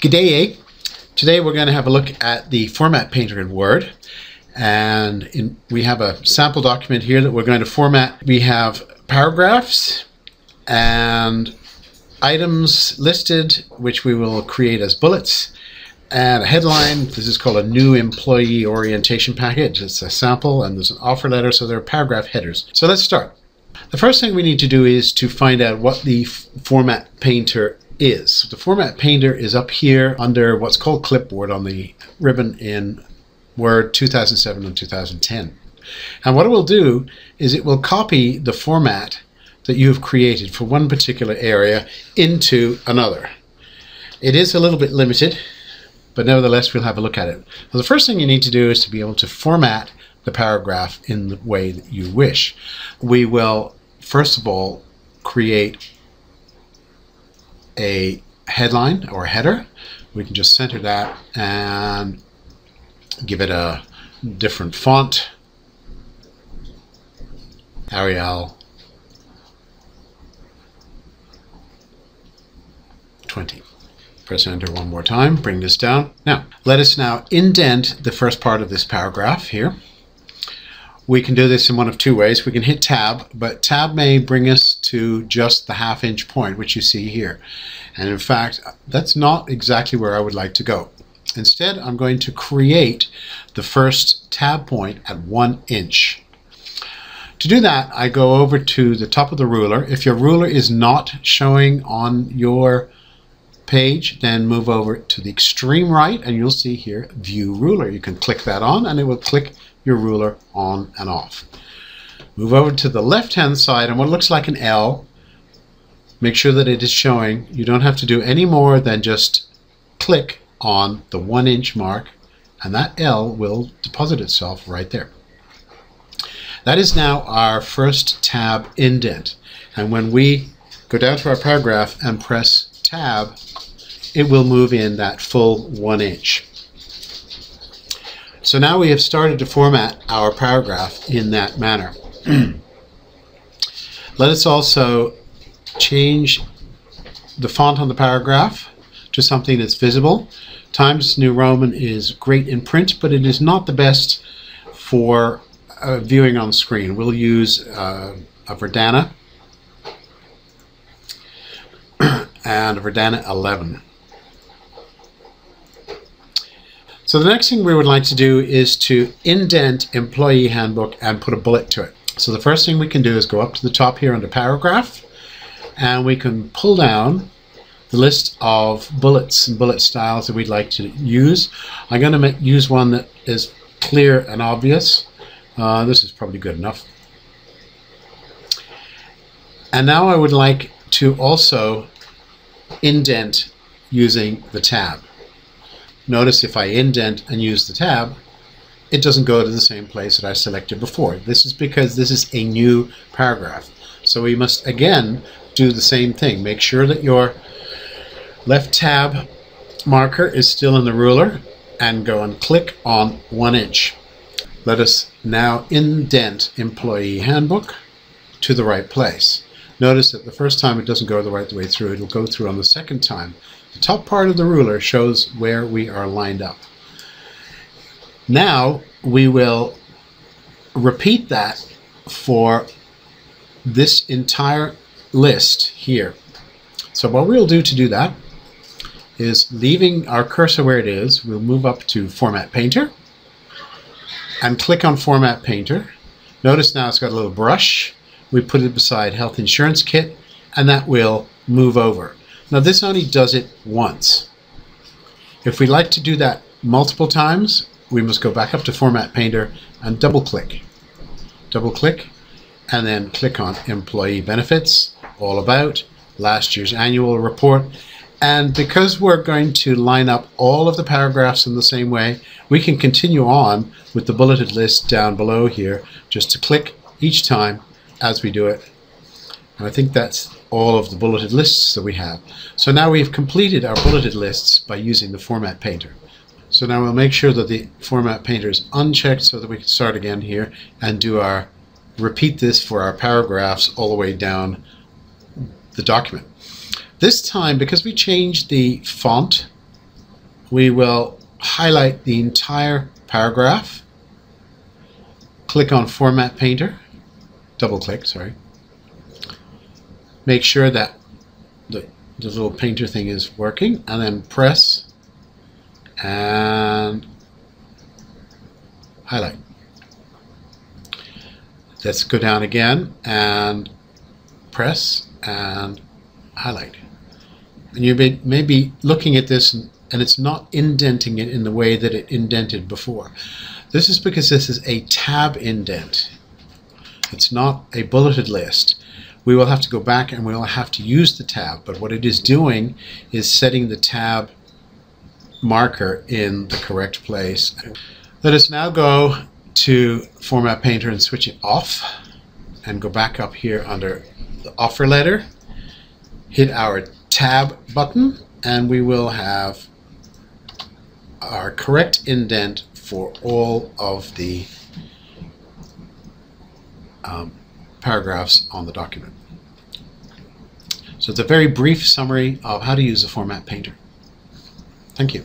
G'day! Today we're going to have a look at the Format Painter in Word, and we have a sample document here that we're going to format. We have paragraphs and items listed, which we will create as bullets, and a headline. This is called a new employee orientation package. It's a sample, and there's an offer letter, so there are paragraph headers. So let's start. The first thing we need to do is to find out what the Format Painter is. The Format Painter is up here under what's called clipboard on the ribbon in Word 2007 and 2010. And what it will do is it will copy the format that you've created for one particular area into another. It is a little bit limited, but nevertheless we'll have a look at it. Well, the first thing you need to do is to be able to format the paragraph in the way that you wish. We will first of all create a headline or header. We can just center that and give it a different font, Arial 20. Press enter one more time, bring this down. Now let us now indent the first part of this paragraph here. We can do this in one of two ways. We can hit tab, but tab may bring us to just the ½ point, which you see here. And in fact, that's not exactly where I would like to go. Instead, I'm going to create the first tab point at 1 inch. To do that, I go over to the top of the ruler. If your ruler is not showing on your page, then move over to the extreme right and you'll see here View Ruler. You can click that on and it will click your ruler on and off. Move over to the left hand side and what looks like an L, make sure that it is showing. You don't have to do any more than just click on the 1 inch mark and that L will deposit itself right there. That is now our first tab indent, and when we go down to our paragraph and press tab, it will move in that full 1 inch. So now we have started to format our paragraph in that manner. Let us also change the font on the paragraph to something that's visible. Times New Roman is great in print, but it is not the best for viewing on screen. We'll use a Verdana and a Verdana 11. So the next thing we would like to do is to indent employee handbook and put a bullet to it. So the first thing we can do is go up to the top here under paragraph and we can pull down the list of bullets and bullet styles that we'd like to use. I'm going to use one that is clear and obvious. This is probably good enough. And now I would like to also indent using the tab. Notice if I indent and use the tab, it doesn't go to the same place that I selected before. This is because this is a new paragraph. So we must again do the same thing. Make sure that your left tab marker is still in the ruler and go and click on 1 inch. Let us now indent employee handbook to the right place. Notice that the first time it doesn't go the right way through. It'll go through on the second time. The top part of the ruler shows where we are lined up. Now we will repeat that for this entire list here. So what we'll do to do that is, leaving our cursor where it is, we'll move up to Format Painter and click on Format Painter. Notice now it's got a little brush. We put it beside Health Insurance Kit and that will move over. Now this only does it once. If we'd like to do that multiple times, we must go back up to Format Painter and double click. Double click and then click on Employee Benefits, All About, Last Year's Annual Report. And because we're going to line up all of the paragraphs in the same way, we can continue on with the bulleted list down below here, just to click each time as we do it. And I think that's all of the bulleted lists that we have. So now we've completed our bulleted lists by using the Format Painter. So now we'll make sure that the Format Painter is unchecked so that we can start again here and repeat this for our paragraphs all the way down the document. This time, because we changed the font we will highlight the entire paragraph, click on Format Painter, double click, sorry. Make sure that the little painter thing is working, and then press and highlight. Let's go down again and press and highlight. And you may be looking at this and it's not indenting it in the way that it indented before. This is because this is a tab indent. It's not a bulleted list. We will have to go back and we'll have to use the tab, but what it is doing is setting the tab marker in the correct place. Let us now go to Format Painter and switch it off and go back up here under the offer letter, hit our tab button, and we will have our correct indent for all of the paragraphs on the document. So it's a very brief summary of how to use the Format Painter. Thank you.